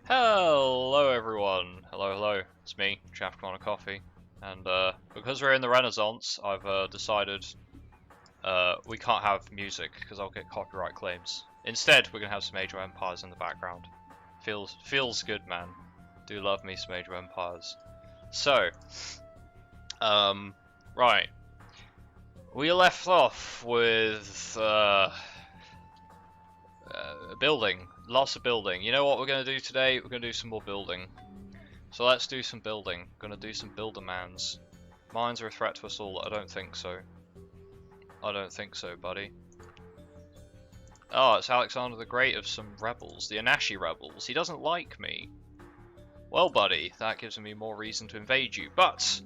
Hello everyone! Hello. It's me, Chaff on a Coffee. And because we're in the Renaissance, I've decided we can't have music because I'll get copyright claims. Instead, we're gonna have some Age of Empires in the background. Feels good, man. Do love me some Age of Empires. So, right. We left off with building. Lots of building. You know what we're going to do today? We're going to do some more building. So let's do some building. We're going to do some builder mans. Mines are a threat to us all. I don't think so. I don't think so, buddy. Oh, it's Alexander the Great of some rebels. The Anashi rebels. He doesn't like me. Well, buddy, that gives me more reason to invade you. But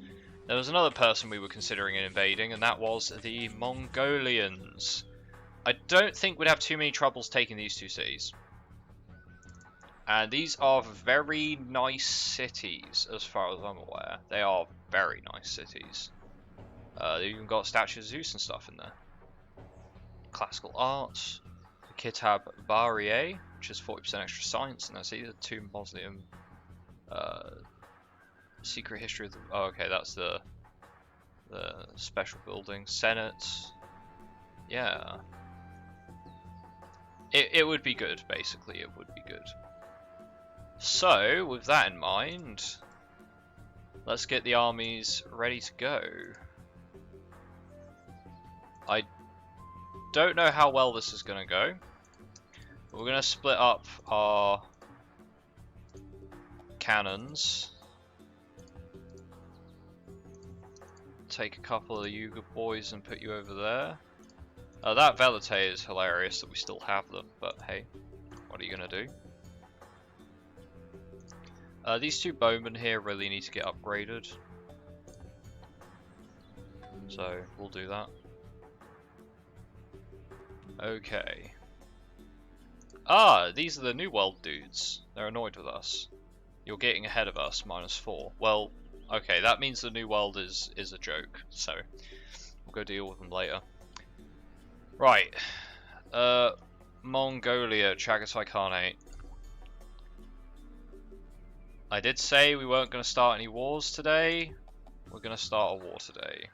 there was another person we were considering invading, and that was the Mongolians. I don't think we'd have too many troubles taking these two cities. And these are very nice cities, as far as I'm aware. They are very nice cities. They've even got statues of Zeus and stuff in there. Classical arts. Kitab Bariye, which is 40% extra science. And that's either two mausoleum. Secret history of the... Oh, okay, that's the special building. Senate. Yeah. It would be good, basically. It would be good. So, with that in mind, let's get the armies ready to go. I don't know how well this is going to go. We're going to split up our cannons. Take a couple of the Yuga boys and put you over there. That Velite is hilarious that we still have them, but hey, what are you going to do? These two bowmen here really need to get upgraded. So, we'll do that. Okay. Ah, these are the New World dudes. They're annoyed with us. You're getting ahead of us, -4. Well, okay, that means the New World is a joke, so we'll go deal with them later. Right. Mongolia, Chagatai Khanate. I did say we weren't going to start any wars today. We're going to start a war today.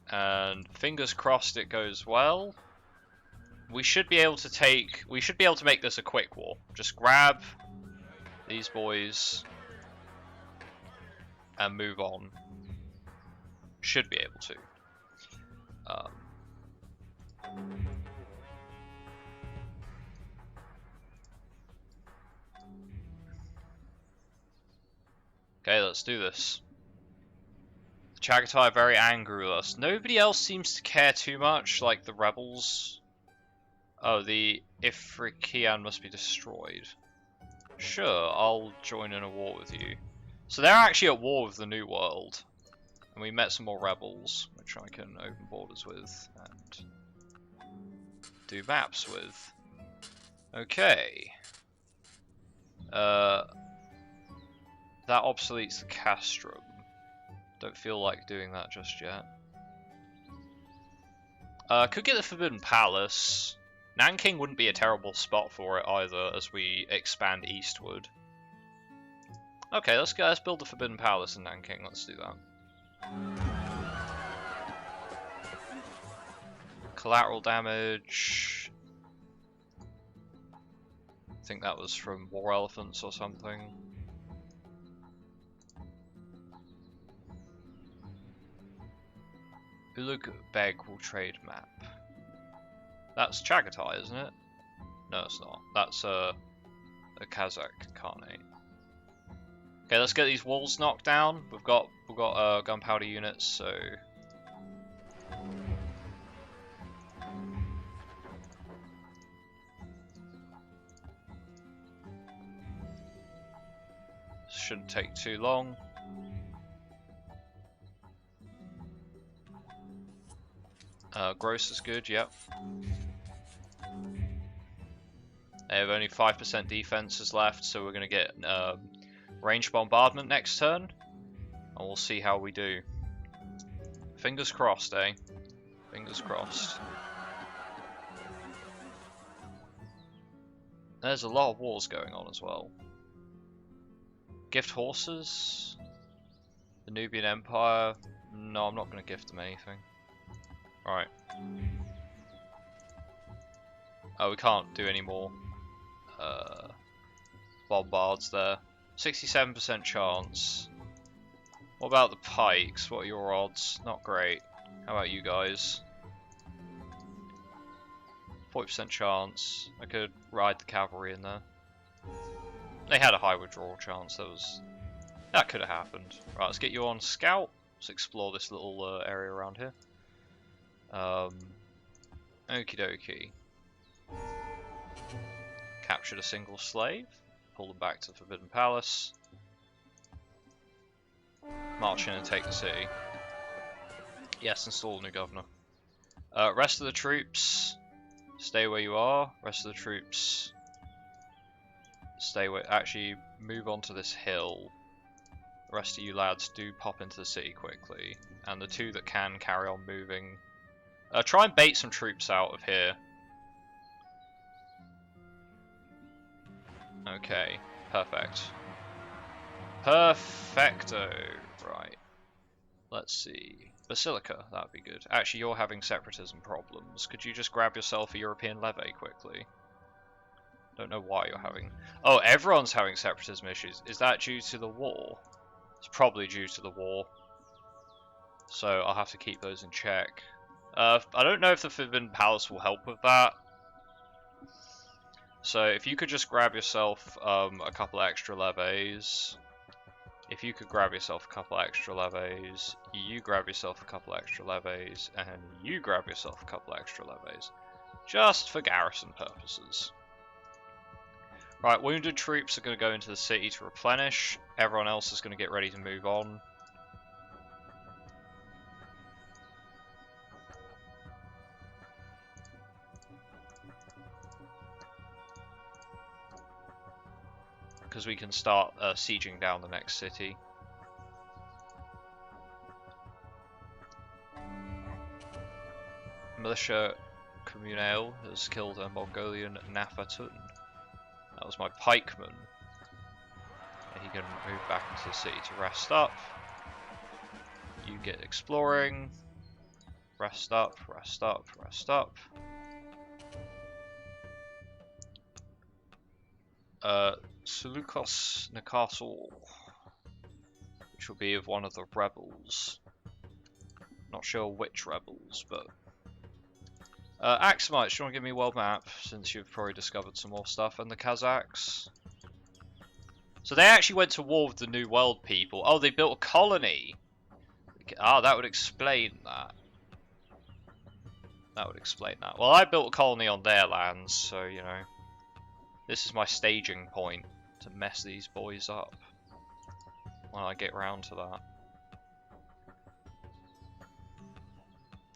And fingers crossed it goes well. We should be able to make this a quick war. Just grab these boys and move on. Should be able to. Okay, let's do this. The Chagatai are very angry with us. Nobody else seems to care too much, like the rebels. Oh, the Ifriqian must be destroyed. Sure, I'll join in a war with you. So they're actually at war with the New World. And we met some more rebels, which I can open borders with and do maps with. Okay. That obsoletes the castrum. Don't feel like doing that just yet. Could get the Forbidden Palace. Nanking wouldn't be a terrible spot for it either, as we expand eastward. Okay, let's build the Forbidden Palace in Nanking. Let's do that. Collateral damage. I think that was from War Elephants or something. Ulug Beg will trade map. That's Chagatai, isn't it? No, it's not. That's a Kazakh Khanate. Okay, let's get these walls knocked down. We've got gunpowder units, so shouldn't take too long. Gross is good, yep. They have only 5% defenses left, so we're going to get range bombardment next turn. And we'll see how we do. Fingers crossed, eh? Fingers crossed. There's a lot of wars going on as well. Gift horses? The Nubian Empire? No, I'm not going to gift them anything. Right. Oh, we can't do any more bombards there. 67% chance. What about the pikes? What are your odds? Not great. How about you guys? 40% chance. I could ride the cavalry in there. They had a high withdrawal chance. That could have happened. Right, let's get you on scout. Let's explore this little area around here. Okie dokie. Captured a single slave. Pull them back to the Forbidden Palace. March in and take the city. Yes, install a new governor. Rest of the troops, stay where you are. Rest of the troops, stay where. Actually, move on to this hill. The rest of you lads do pop into the city quickly, and the two that can carry on moving. Try and bait some troops out of here. Okay, perfect. Perfecto. Right. Let's see. Basilica, that'd be good. Actually, you're having separatism problems. Could you just grab yourself a European levy quickly? Don't know why you're having... Oh, everyone's having separatism issues. Is that due to the war? It's probably due to the war. So I'll have to keep those in check. I don't know if the Forbidden Palace will help with that. So if you could just grab yourself a couple extra levies. If you could grab yourself a couple extra levies, you grab yourself a couple extra levies, and you grab yourself a couple extra levies. Just for garrison purposes. Right, wounded troops are going to go into the city to replenish. Everyone else is going to get ready to move on. Because we can start sieging down the next city. Militia Communale has killed a Mongolian Nafatun. That was my pikeman. He can move back into the city to rest up. You get exploring. Rest up, rest up, rest up. Seleucus Castle, which will be of one of the rebels. Not sure which rebels, but Axamites, do you want to give me a world map since you've probably discovered some more stuff? And the Kazakhs. So they actually went to war with the New World people. Oh, they built a colony. Ah, that would explain that. That would explain that. Well, I built a colony on their lands, so you know. This is my staging point to mess these boys up when I get round to that.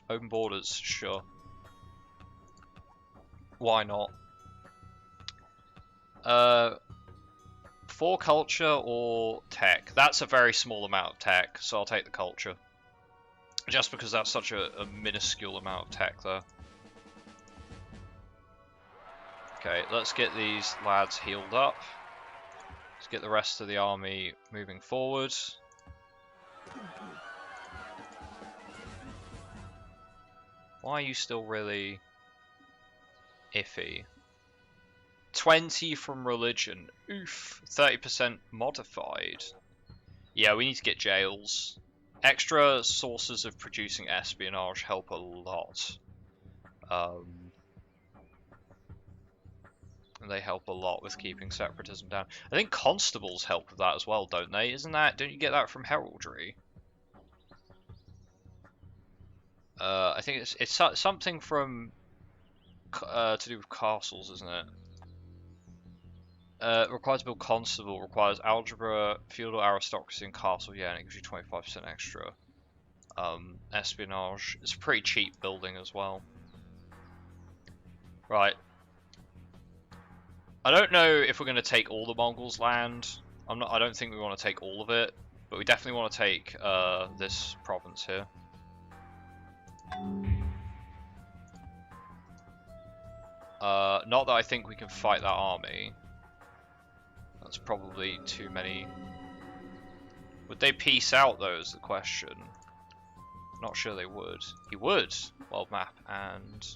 Open borders, sure. Why not? For culture or tech? That's a very small amount of tech, so I'll take the culture. Just because that's such a minuscule amount of tech there. Okay, let's get these lads healed up. Let's get the rest of the army moving forward. Why are you still really iffy? 20 from religion. Oof. 30% modified. Yeah, we need to get jails. Extra sources of producing espionage help a lot. They help a lot with keeping separatism down. I think constables help with that as well, don't they? Don't you get that from heraldry? I think it's something from to do with castles, isn't it? Requires to build constable, requires algebra, feudal aristocracy, and castle. Yeah, and it gives you 25% extra. Espionage. It's a pretty cheap building as well. Right. I don't know if we're going to take all the Mongols' land. I don't think we want to take all of it, but we definitely want to take this province here. Not that I think we can fight that army. That's probably too many. Would they peace out though is the question. Not sure they would. He would. World map and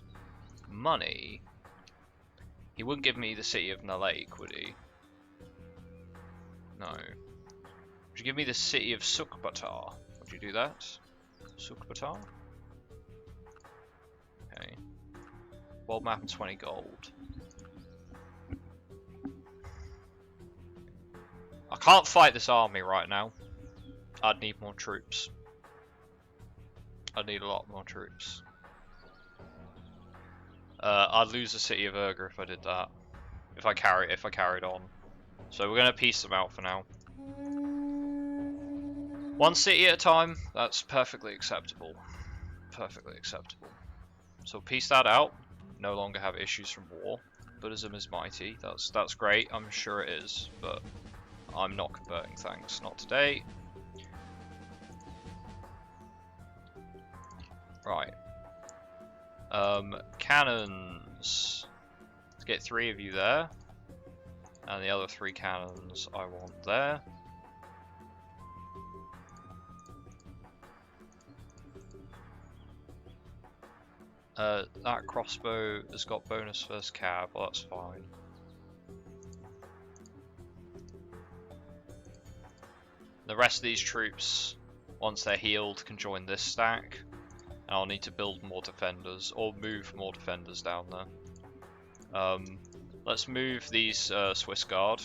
money. He wouldn't give me the city of Nalake, would he? No. Would you give me the city of Sukbatar? Would you do that? Sukbatar? Okay. World map and 20 gold. I can't fight this army right now. I'd need more troops. I'd need a lot more troops. I'd lose the city of Urga if I did that. If I carried on. So we're gonna piece them out for now. One city at a time. That's perfectly acceptable. Perfectly acceptable. So piece that out. No longer have issues from war. Buddhism is mighty. That's great. I'm sure it is, but I'm not converting. Thanks. Not today. Right. Cannons. Let's get 3 of you there. And the other 3 cannons I want there. That crossbow has got bonus first cab, well that's fine. The rest of these troops, once they're healed, can join this stack. And I'll need to build more defenders, or move more defenders down there. Let's move these Swiss Guard.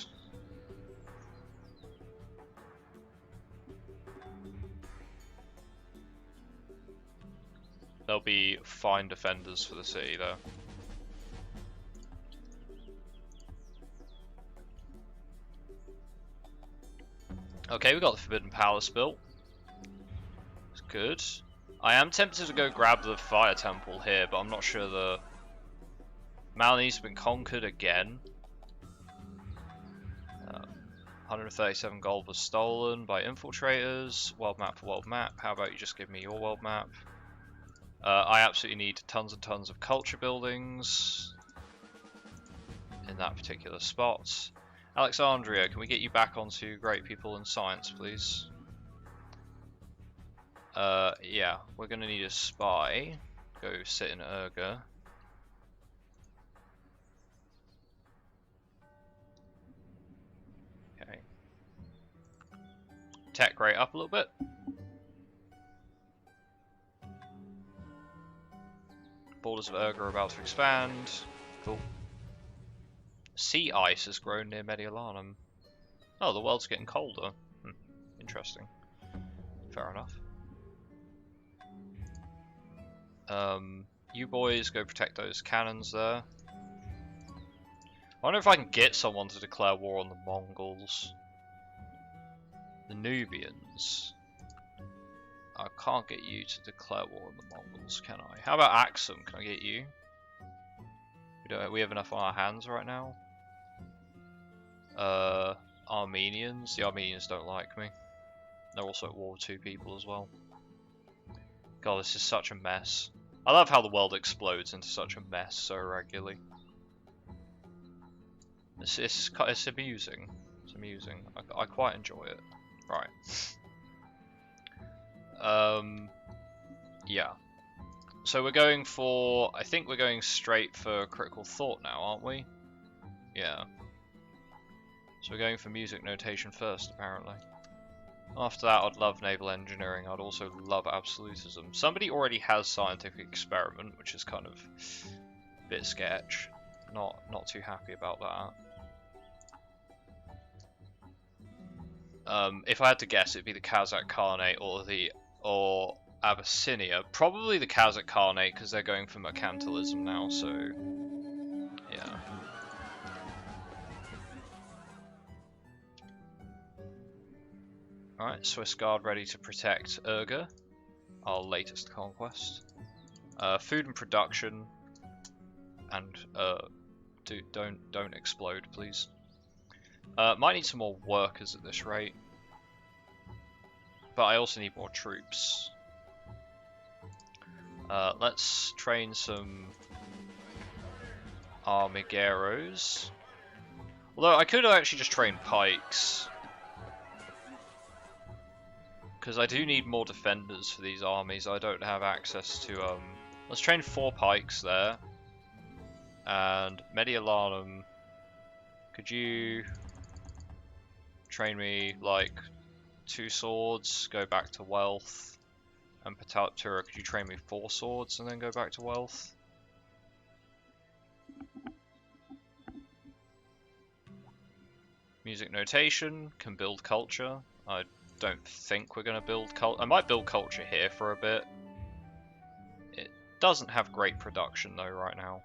They'll be fine defenders for the city though. Okay, we got the Forbidden Palace built. It's good. I am tempted to go grab the Fire Temple here, but I'm not sure the Malney's been conquered again. 137 gold was stolen by infiltrators. World map for world map. How about you just give me your world map? I absolutely need tons and tons of culture buildings in that particular spot. Alexandria, can we get you back onto great people in science, please? Yeah, we're gonna need a spy. Go sit in Urga. Okay. Tech rate up a little bit. Borders of Urga are about to expand. Cool. Sea ice has grown near Mediolanum. Oh, the world's getting colder. Interesting. Fair enough. You boys go protect those cannons there. I wonder if I can get someone to declare war on the Mongols. The Nubians. I can't get you to declare war on the Mongols, can I? How about Axum? Can I get you? We have enough on our hands right now. Armenians. The Armenians don't like me. They're also at war with 2 people as well. God, this is such a mess. I love how the world explodes into such a mess so regularly. It's amusing. It's amusing. I quite enjoy it. Right. Yeah. So we're going for... I think we're going straight for critical thought now, aren't we? Yeah. So we're going for music notation first, apparently. After that, I'd love naval engineering. I'd also love absolutism. Somebody already has scientific experiment, which is kind of a bit sketch. Not too happy about that. If I had to guess, it'd be the Kazakh Khanate or Abyssinia. Probably the Kazakh Khanate because they're going for mercantilism now. So yeah. Alright, Swiss Guard ready to protect Urga, our latest conquest. Food and production, and don't explode, please. Might need some more workers at this rate, but I also need more troops. Let's train some Armigueros. Although I could actually just train pikes. Because I do need more defenders for these armies. I don't have access to... Let's train 4 pikes there. And Mediolanum, could you train me like 2 swords, go back to wealth? And Terra, could you train me 4 swords and then go back to wealth? Music notation, can build culture. I don't think we're going to build culture. I might build culture here for a bit. It doesn't have great production though right now.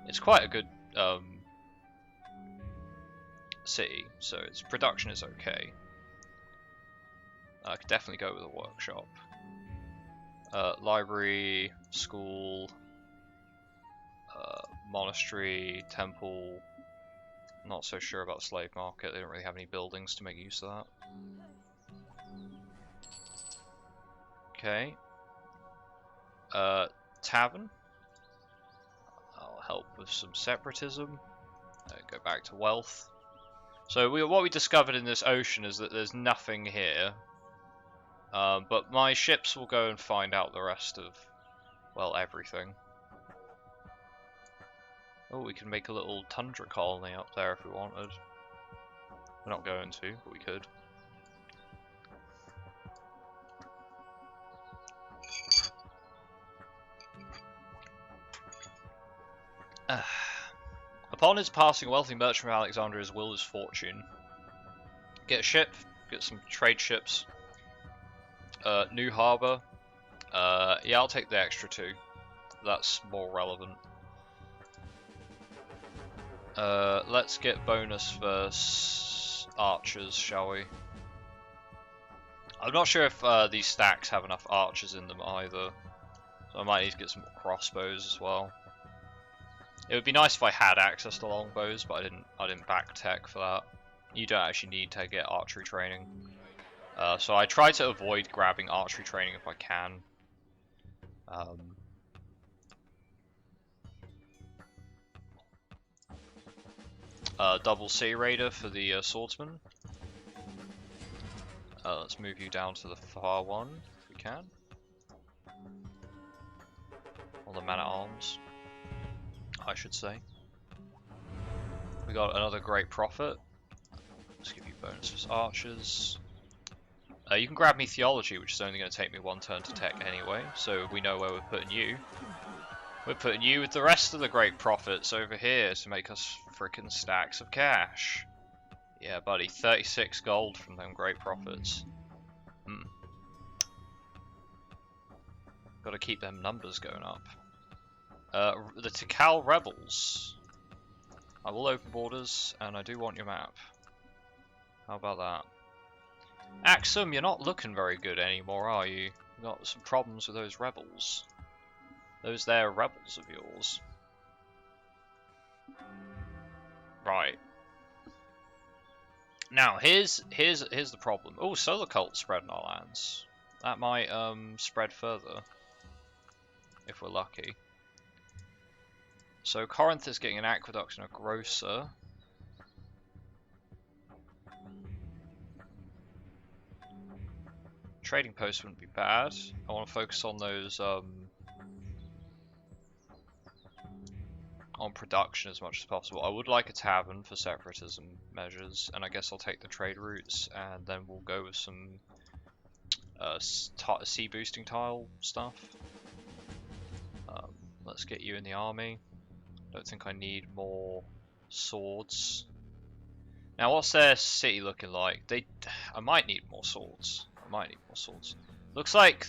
It's quite a good city, so its production is okay. I could definitely go with a workshop. Library, school, monastery, temple. Not so sure about slave market. They don't really have any buildings to make use of that. Okay. Tavern. I'll help with some separatism. Go back to wealth. So what we discovered in this ocean is that there's nothing here. But my ships will go and find out the rest of, well, everything. Oh, we can make a little tundra colony up there if we wanted. We're not going to, but we could. Upon his passing, a wealthy merchant from Alexandria's will his fortune. Get a ship, get some trade ships. New harbour. Yeah, I'll take the extra 2. That's more relevant. Let's get bonus versus archers, shall we? I'm not sure if these stacks have enough archers in them either, so I might need to get some more crossbows as well. It would be nice if I had access to longbows, but I didn't back tech for that. You don't actually need to get archery training. So I try to avoid grabbing archery training if I can. Double Sea Raider for the swordsman. Let's move you down to the far one if we can. Or the man-at-arms, I should say. We got another great prophet. Let's give you bonus for archers. You can grab me theology, which is only going to take me 1 turn to tech anyway, so we know where we're putting you. We're putting you with the rest of the great prophets over here to make us frickin' stacks of cash. Yeah, buddy, 36 gold from them great prophets. Got to keep them numbers going up. The Tikal rebels. I will open borders, and I do want your map. How about that? Axum, you're not looking very good anymore, are you? You've got some problems with those rebels. Those there rebels of yours. Right. Now, here's the problem. Oh, solar cult spread in our lands. That might spread further. If we're lucky. So Corinth is getting an aqueduct and a grocer. Trading post wouldn't be bad. I want to focus on those on production as much as possible. I would like a tavern for separatism measures, and I guess I'll take the trade routes, and then we'll go with some sea boosting tile stuff. Let's get you in the army. Don't think I need more swords. Now, what's their city looking like? I might need more swords. Looks like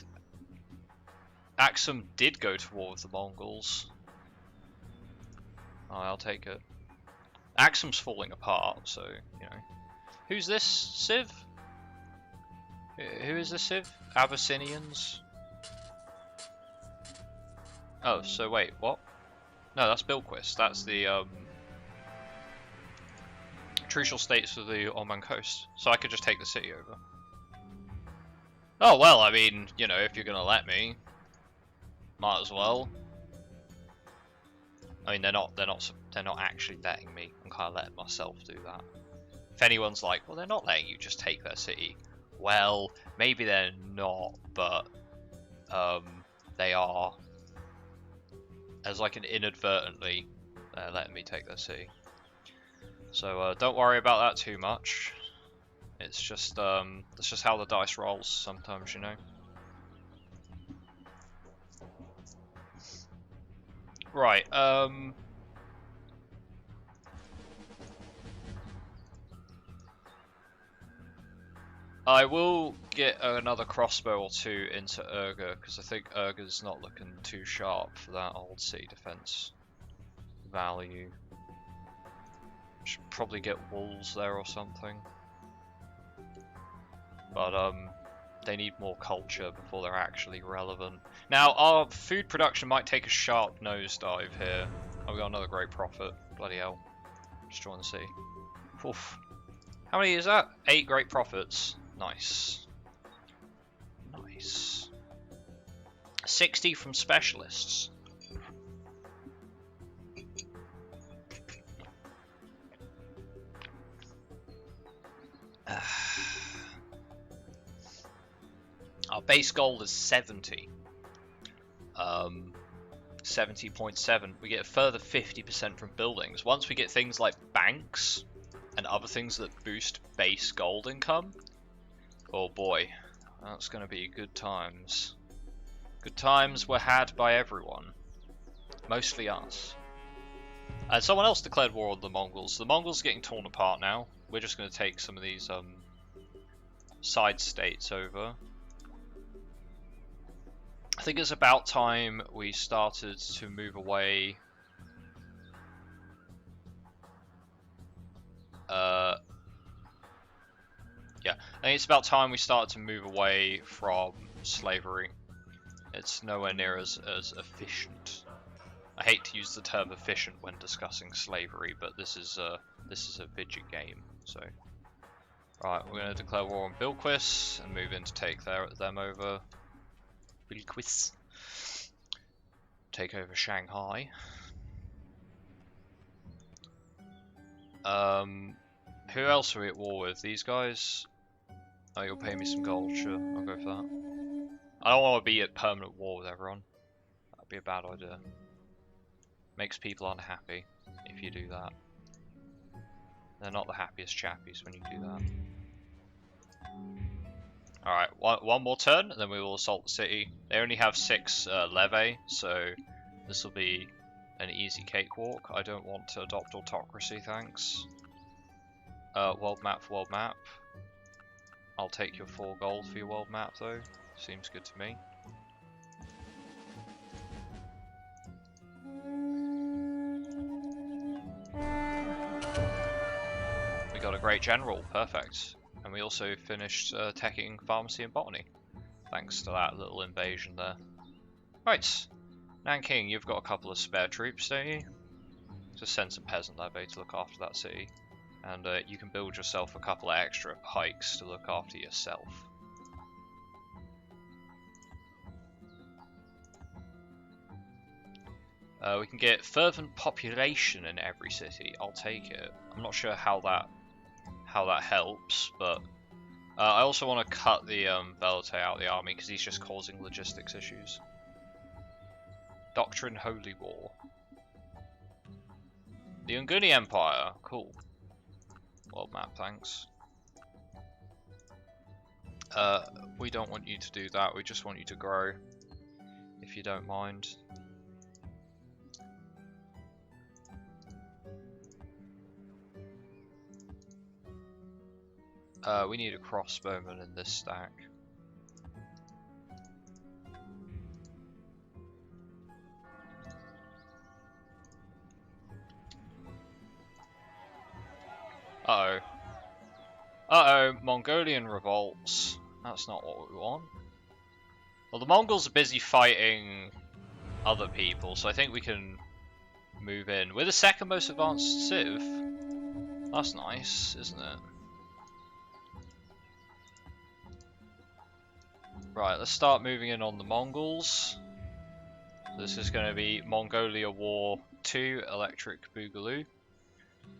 Axum did go to war with the Mongols. Oh, I'll take it. Axum's falling apart, so, you know. Who's this, Civ? Who is this, Civ? Abyssinians? Oh, so wait, what? No, that's Bilquist. That's the, Trucial states of the Oman coast. So I could just take the city over. Oh, well, I mean, you know, if you're gonna let me, might as well. I mean, they're not they're not actually letting me. I'm kind of letting myself do that. If anyone's like, well, they're not letting you just take their city. Well, maybe they're not, but they are. As like an inadvertently, they're letting me take their city. So don't worry about that too much. It's just that's just how the dice rolls sometimes, you know. Right. I will get another crossbow or two into Urga, because I think Urga's not looking too sharp for that old city defense value. Should probably get wolves there or something. But they need more culture before they're actually relevant. Now, our food production might take a sharp nosedive here. Oh, we got another great profit. Bloody hell. Destroying the city. Oof. How many is that? 8 great profits. Nice. Nice. 60 from specialists. Our base gold is 70. 70.7. We get a further 50% from buildings. Once we get things like banks and other things that boost base gold income, oh boy, that's going to be good times. Good times were had by everyone. Mostly us. And someone else declared war on the Mongols. The Mongols are getting torn apart now. We're just going to take some of these side states over. I think it's about time we started to move away. Yeah, I think it's about time we started to move away from slavery. It's nowhere near as efficient. I hate to use the term efficient when discussing slavery, but this is a video game, so. Right, we're going to declare war on Bilquis and move in to take them over. Bilquis. Take over Shanghai. Who else are we at war with? These guys? Oh, you'll pay me some gold, sure, I'll go for that. I don't want to be at permanent war with everyone. That'd be a bad idea. Makes people unhappy if you do that. They're not the happiest chappies when you do that. Alright, one more turn, and then we will assault the city. They only have 6 leve, so this will be an easy cakewalk. I don't want to adopt autocracy, thanks. World map for world map. I'll take your 4 gold for your world map, though. Seems good to me. We got a great general, perfect. And we also finished teching pharmacy and botany, thanks to that little invasion there. Right, Nanking, you've got a couple of spare troops, don't you? Just send some peasant levy to look after that city. And you can build yourself a couple of extra pikes to look after yourself. We can get fervent population in every city. I'll take it. I'm not sure how that helps, but I also want to cut the Velite out of the army because he's just causing logistics issues. Doctrine Holy War. The Unguni Empire. Cool. World map, thanks. We don't want you to do that. We just want you to grow, if you don't mind. We need a crossbowman in this stack. Uh-oh. Uh-oh, Mongolian revolts. That's not what we want. Well, the Mongols are busy fighting other people, so I think we can move in. We're the second most advanced Civ. That's nice, isn't it? Right, let's start moving in on the Mongols. This is going to be Mongolia War 2 electric boogaloo.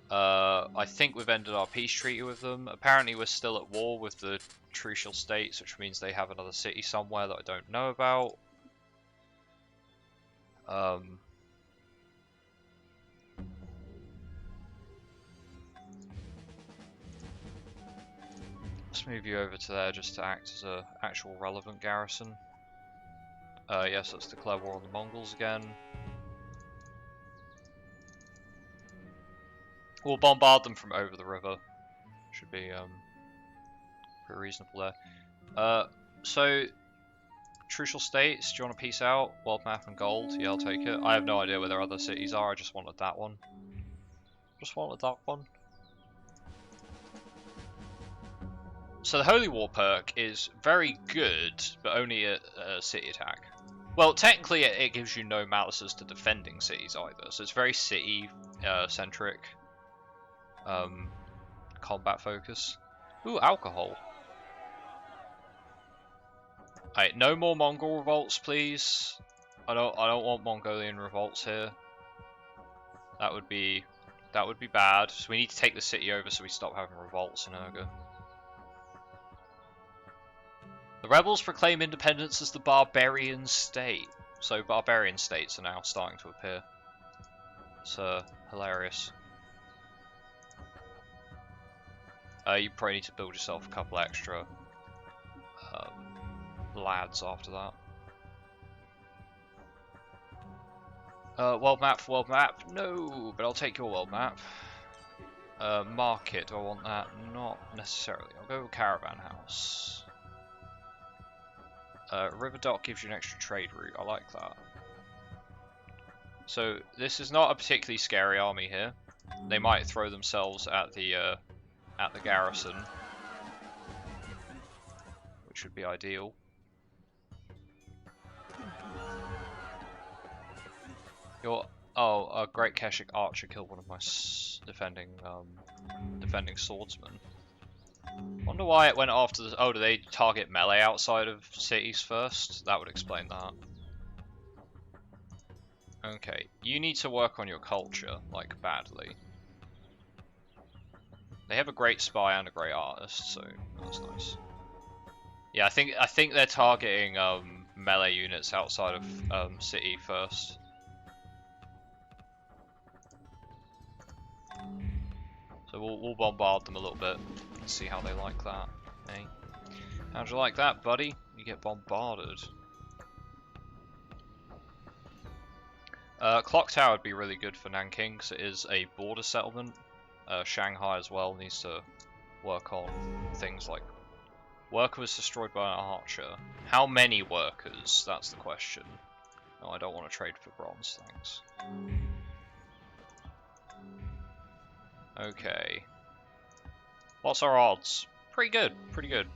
I think we've ended our peace treaty with them. Apparently we're still at war with the Trucial States, which means they have another city somewhere that I don't know about. Let's move you over to there just to act as a actual relevant garrison. Yes, let's declare war on the Mongols again. We'll bombard them from over the river. Should be pretty reasonable there. So Trucial States, do you want to peace out? World map and gold? Yeah, I'll take it. I have no idea where their other cities are, I just wanted that one. Just wanted that one. So the Holy War perk is very good, but only at city attack. Well, technically it gives you no malices to defending cities either, so it's very city centric combat focus. Ooh, alcohol. Alright, no more Mongol revolts, please. I don't want Mongolian revolts here. That would be bad. So we need to take the city over so we stop having revolts in Urga. The rebels proclaim independence as the barbarian state. So barbarian states are now starting to appear. It's hilarious. You probably need to build yourself a couple extra lads after that. World map for world map? No, but I'll take your world map. Market, do I want that? Not necessarily. I'll go with caravan house. River dock gives you an extra trade route. I like that. So this is not a particularly scary army here. They might throw themselves at the garrison, which would be ideal. A Great Keshik archer killed one of my defending swordsmen. Wonder why it went after the... Oh, do they target melee outside of cities first? That would explain that. Okay, you need to work on your culture, like, badly. They have a great spy and a great artist, so that's nice. Yeah, I think they're targeting melee units outside of city first. So we'll bombard them a little bit and see how they like that. Hey, how'd you like that, buddy? You get bombarded. Clock Tower would be really good for Nanking because it is a border settlement. Shanghai as well needs to work on things like worker was destroyed by an archer. How many workers? That's the question. No, I don't want to trade for bronze, thanks. Okay. What's our odds? Pretty good, pretty good.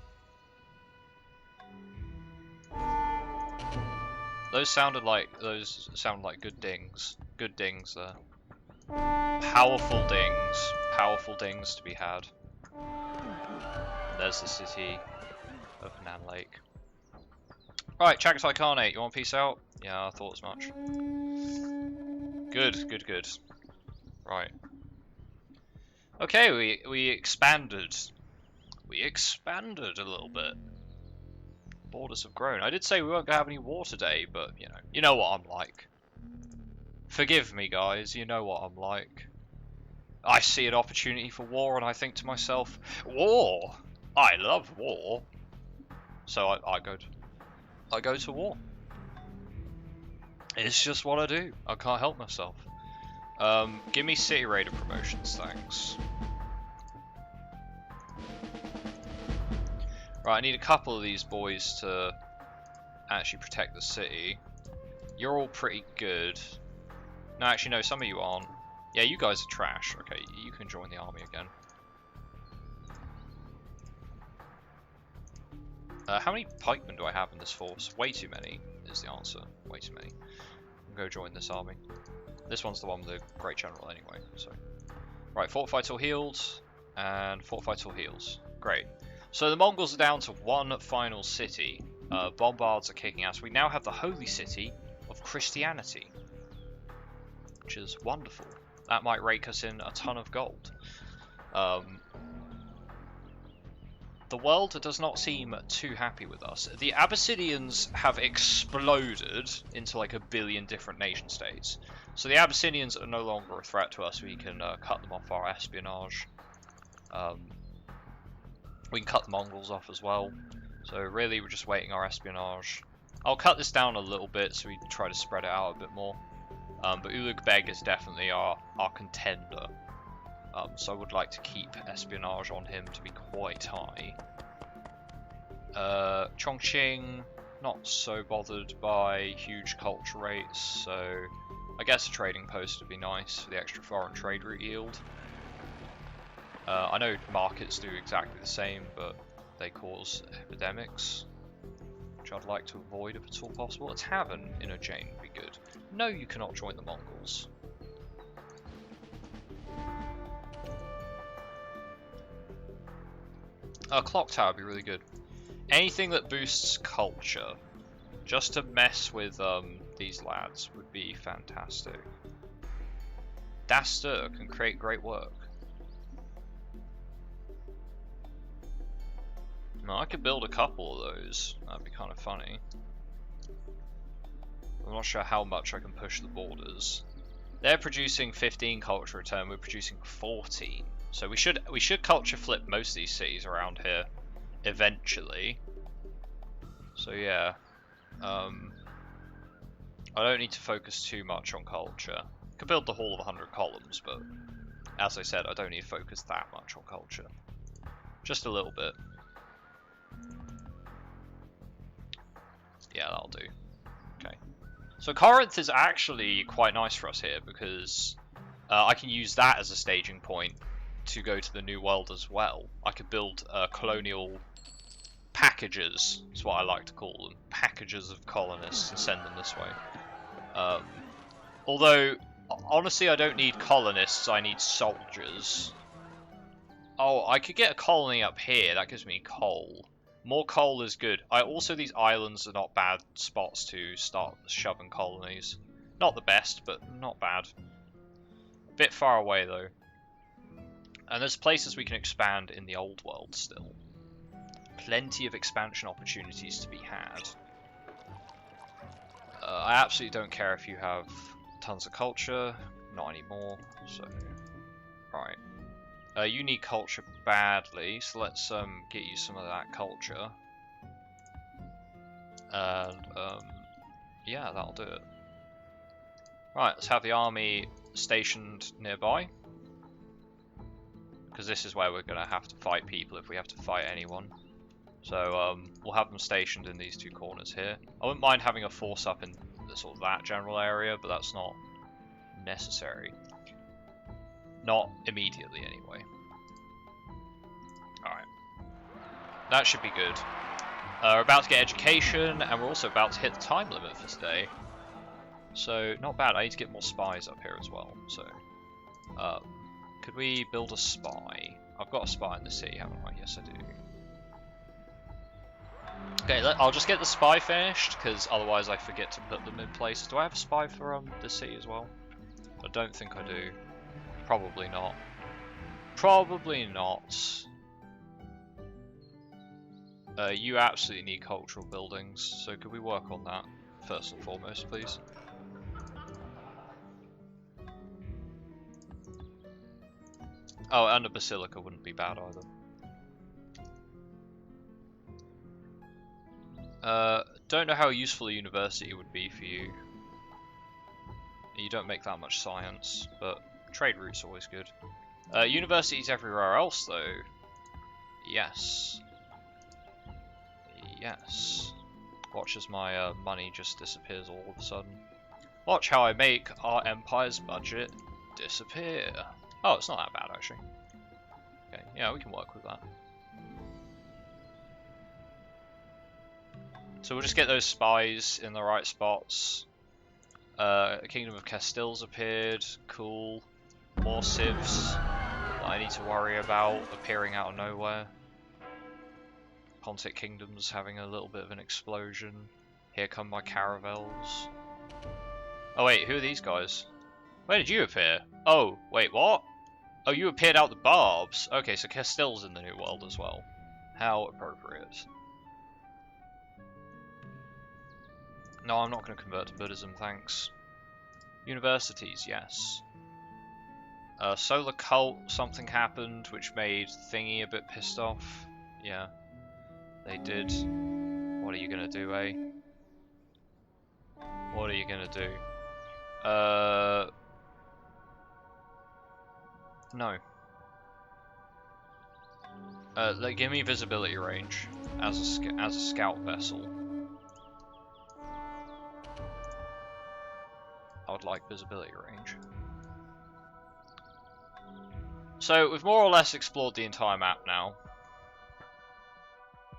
Those sounded like good dings. Good dings there. Powerful dings to be had. And there's the city of Nan Lake. Right, Chagatai Khanate, you want to peace out? Yeah, I thought as much. Good, good, good. Right. Okay, we expanded. We expanded a little bit. Borders have grown. I did say we weren't going to have any war today, but, you know what I'm like. Forgive me, guys, you know what I'm like. I see an opportunity for war and I think to myself, war? I love war. So I go to war. It's just what I do. I can't help myself. Give me City Raider promotions, thanks. Right, I need a couple of these boys to actually protect the city. You're all pretty good. No, actually, no, some of you aren't. Yeah, you guys are trash. Okay, you can join the army again. How many pikemen do I have in this force? Way too many is the answer. Way too many. I'm going to go join this army. This one's the one with the Great General anyway, so. Right, fortify till healed, and fortify till heals. Great. So the Mongols are down to one final city. Bombards are kicking ass. We now have the holy city of Christianity. which is wonderful. That might rake us in a ton of gold. The world does not seem too happy with us. The Abyssinians have exploded into like a billion different nation states. So the Abyssinians are no longer a threat to us. We can cut them off our espionage. We can cut the Mongols off as well. So really we're just waiting our espionage. I'll cut this down a little bit so we can try to spread it out a bit more. But Ulugh Beg is definitely our contender. So I would like to keep espionage on him to be quite high. Chongqing, not so bothered by huge culture rates, so I guess a trading post would be nice for the extra foreign trade route yield. I know markets do exactly the same, but they cause epidemics, which I'd like to avoid if it's all possible. A tavern in a chain would be good. No, you cannot join the Mongols. A clock tower would be really good. Anything that boosts culture, just to mess with these lads, would be fantastic. Daster can create great work. No, I could build a couple of those. That'd be kind of funny. I'm not sure how much I can push the borders. They're producing 15 culture return. We're producing 14. So we should culture flip most of these cities around here eventually. So yeah, I don't need to focus too much on culture. I could build the Hall of 100 columns, but as I said, I don't need to focus that much on culture. Just a little bit. Yeah, that'll do. Okay. So Corinth is actually quite nice for us here because I can use that as a staging point to go to the New World as well. I could build colonial packages, is what I like to call them. Packages of colonists and send them this way. Although, honestly, I don't need colonists, I need soldiers. Oh, I could get a colony up here, that gives me coal. More coal is good. Also, these islands are not bad spots to start shoving colonies. Not the best, but not bad. Bit far away, though. And there's places we can expand in the old world still. Plenty of expansion opportunities to be had. I absolutely don't care if you have tons of culture. Not anymore, so... Right. You need culture badly, so let's get you some of that culture. And, yeah, that'll do it. Right, let's have the army stationed nearby. Because this is where we're going to have to fight people if we have to fight anyone. So we'll have them stationed in these two corners here. I wouldn't mind having a force up in sort of that general area, but that's not necessary. Not immediately, anyway. Alright. That should be good. We're about to get education, and we're also about to hit the time limit for today. So, not bad. I need to get more spies up here as well. So, could we build a spy? I've got a spy in the city, haven't I? Yes, I do. Okay, I'll just get the spy finished, because otherwise I forget to put them in places. Do I have a spy for the city as well? I don't think I do. Probably not. Probably not. You absolutely need cultural buildings, so could we work on that first and foremost, please? Oh, and a basilica wouldn't be bad either. Don't know how useful a university would be for you. You don't make that much science, but trade route's always good. Universities everywhere else, though. Yes. Yes. Watch as my money just disappears all of a sudden. Watch how I make our empire's budget disappear. Oh, it's not that bad, actually. Okay, yeah, we can work with that. So we'll just get those spies in the right spots. Kingdom of Castile's appeared. Cool. More civs that I need to worry about appearing out of nowhere. Pontic Kingdom's having a little bit of an explosion. Here come my caravels. Oh wait, who are these guys? Where did you appear? Oh, wait, what? Oh, you appeared out the barbs. Okay, so Castile's in the New World as well. How appropriate. No, I'm not going to convert to Buddhism, thanks. Universities, yes. Solar Cult, something happened which made Thingy a bit pissed off. Yeah, they did. What are you going to do, eh? What are you going to do? No. Give me visibility range as a scout vessel. I would like visibility range. So we've more or less explored the entire map now.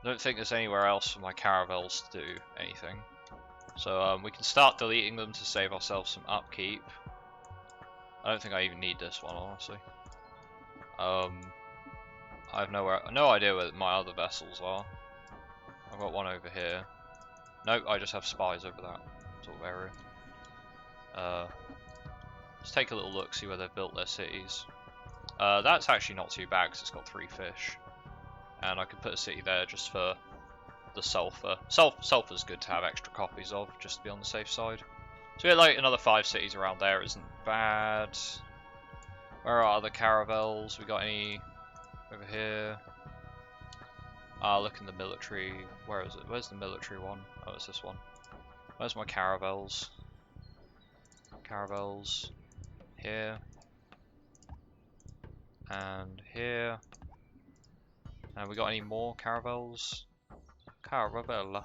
I don't think there's anywhere else for my caravels to do anything. So we can start deleting them to save ourselves some upkeep. I don't think I even need this one, honestly. I have no idea where my other vessels are. I've got one over here. Nope, I just have spies over that sort of area. Let's take a little look, see where they've built their cities. That's actually not too bad because it's got 3 fish. And I could put a city there just for the sulfur. Sulfur's good to have extra copies of, just to be on the safe side. So we had like another 5 cities around there, isn't bad. Where are other caravels? We got any over here? Look in the military. Where is it? Where's the military one? Oh, it's this one. Where's my caravels? Caravels. Here. And here. And we got any more caravels? Caravella.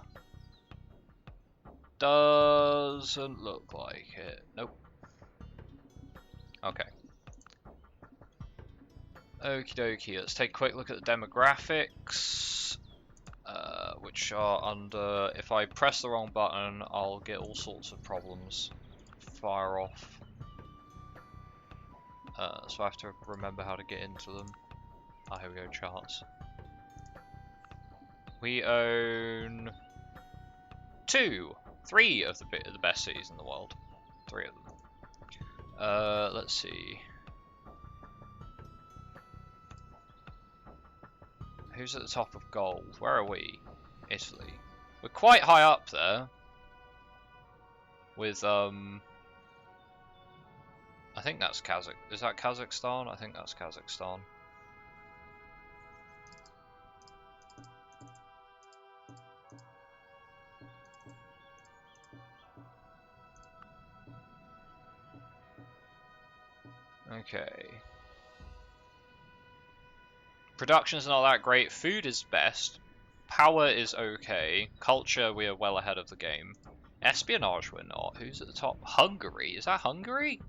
Doesn't look like it. Nope. Okay. Okie dokie, let's take a quick look at the demographics, which are under, if I press the wrong button, I'll get all sorts of problems. Fire off. So I have to remember how to get into them. Ah, here we go, charts. We own 3 of the best cities in the world. 3 of them. Let's see. Who's at the top of gold? Where are we? Italy. We're quite high up there. With, I think that's Is that Kazakhstan? I think that's Kazakhstan. Okay. Production's not that great. Food is best. Power is okay. Culture, we are well ahead of the game. Espionage, we're not. Who's at the top? Hungary. Is that Hungary?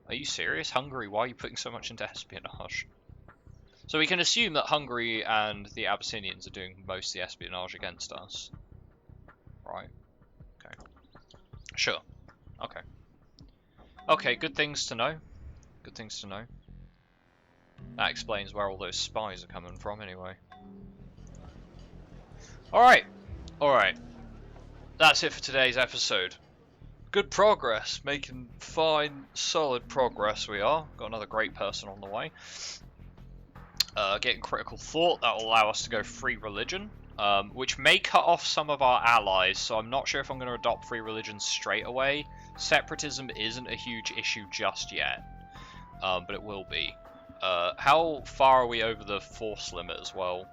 Are you serious? Hungary, why are you putting so much into espionage? So we can assume that Hungary and the Abyssinians are doing most of the espionage against us. Right. Okay. Sure. Okay. Okay, good things to know. Good things to know. That explains where all those spies are coming from, anyway. Alright. Alright. That's it for today's episode. Good progress. Making fine, solid progress we are. Got another great person on the way. Getting critical thought. That will allow us to go free religion. Which may cut off some of our allies, so I'm not sure if I'm going to adopt free religion straight away. Separatism isn't a huge issue just yet. But it will be. How far are we over the force limit as well?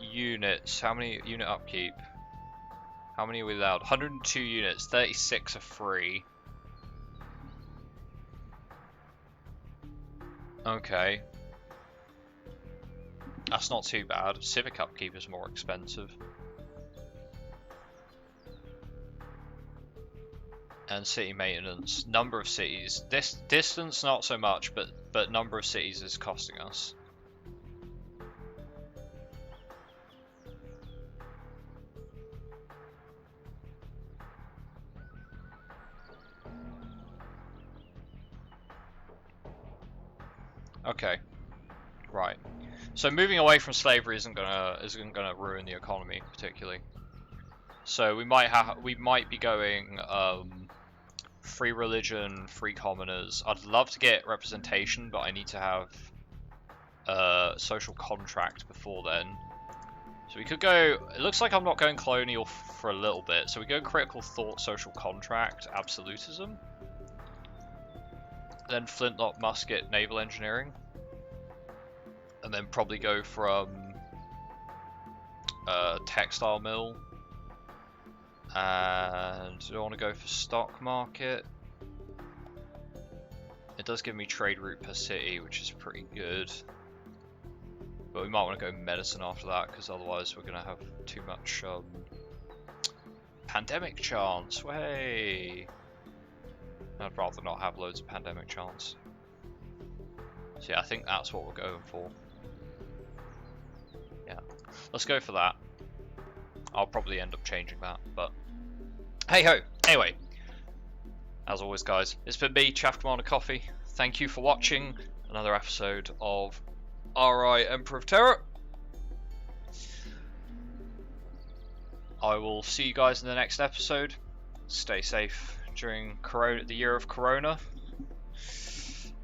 Units. How many unit upkeep? How many are we allowed? 102 units. 36 are free. Okay. That's not too bad. Civic upkeep is more expensive. And city maintenance. Number of cities. This distance not so much, but number of cities is costing us. Okay. Right. So moving away from slavery isn't gonna ruin the economy particularly. So we might be going free religion, free commoners. I'd love to get representation, but I need to have a social contract before then. So we could go, it looks like I'm not going colonial for a little bit, so we go critical thought, social contract, absolutism. Then flintlock, musket, naval engineering. And then probably go from textile mill. And do I want to go for stock market? It does give me trade route per city, which is pretty good. But we might want to go medicine after that, because otherwise we're going to have too much pandemic chance. Way. I'd rather not have loads of pandemic chance. So yeah, I think that's what we're going for. Yeah, let's go for that. I'll probably end up changing that, but hey ho. Anyway, as always, guys, it's been me, Chaff Commander Coffee. Thank you for watching another episode of RI Emperor of Terra. I will see you guys in the next episode. Stay safe during the year of Corona.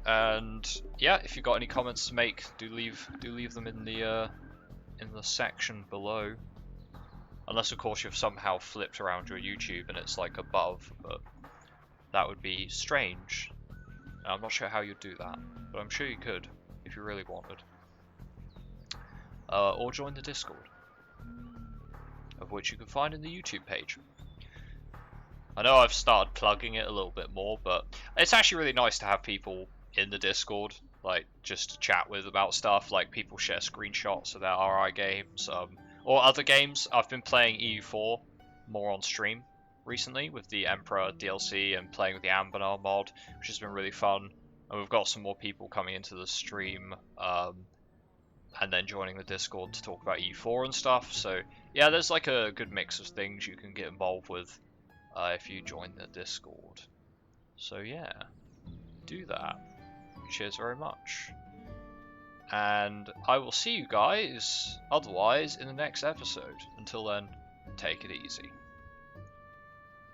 And yeah, if you've got any comments to make, do leave them in the section below. Unless of course you've somehow flipped around your YouTube and it's like above, but that would be strange. And I'm not sure how you'd do that, but I'm sure you could if you really wanted. Or join the Discord, of which you can find in the YouTube page. I know I've started plugging it a little bit more, but it's actually really nice to have people in the Discord, like just to chat with about stuff. Like people share screenshots of their RI games, or other games. I've been playing EU4 more on stream recently with the Emperor DLC and playing with the Ambanar mod, which has been really fun. And we've got some more people coming into the stream, and then joining the Discord to talk about EU4 and stuff. So yeah, there's like a good mix of things you can get involved with if you join the Discord. So yeah, do that. Cheers very much. And I will see you guys otherwise in the next episode. Until then, take it easy.